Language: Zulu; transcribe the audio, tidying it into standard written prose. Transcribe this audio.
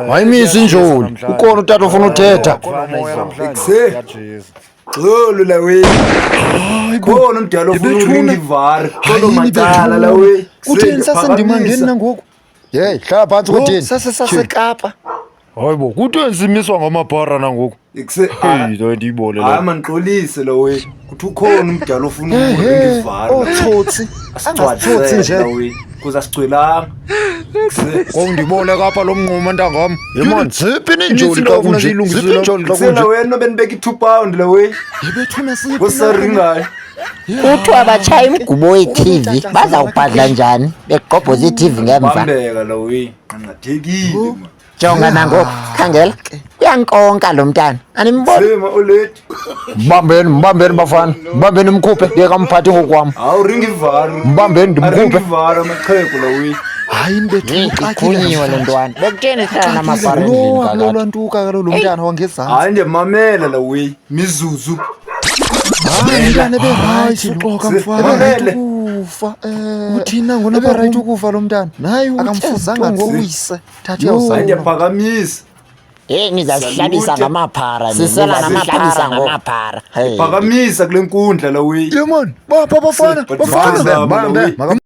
Mayimisi injoli. Ukhona utata ufuna uthetha. Xolo la we. Khona umdala ofuna ukungivala. Xolo macala la we. Kutheni sasendimangeni nangoku? Hey, hlala phansi kutheni? Sasekapa. Hayibo, kutheni simiswa ngamabhara nangoku? Hey, lo ndiyibone la. Hayi manixolise la we. Kuthi ukhona umdala ofuna ukungivala. Otsotsi. Angasitsotsi nje. Kuza sigcwelanga. Ngondibone kapha lo mnquma ntangam. Yemani, ziphi ninjoli xa kunje? Ziphi injoli xa Sela kunje? wena benibeka i2 pound la we. Yebethuna siphi? Kusaringayo. Kuthiwa abatshaya imigubo we-TV bazawubhadla njani begqobhoza i-TV ngemva. Bambeka la we. Angathekile man. Jonga nangoku, khangela. Uyankonka lo mntana. Animbona? Sema olethi. Mbambeni bafana. Mbambeni mkhuphe. Yeka mphathi ngokwam. Awu ringivala. Mbambeni ndimkhuphe. Ringivala amaqhegu la we. Hayi mbethu Ikhunyiwe le ntwana. Bekutsheni hlala namabhara endlini kakade. lo ntuka lo mntana wangezantsi. Hayi nje mamela la we. Mizuzu. Abantwana be-right uxoka mfana. Mamele. Kufa. Uthina ngona be-right ukufa lo mntana. Naye akamfuzanga ngowise. Thatha Hayi nje uyawuzama. phakamisa. Ngizazihlabisa ngamaphara. Sisela namaphara ngamaphara. Phakamisa kule nkundla la we. Yemani, bapha bafana. Bafana. Mbambe.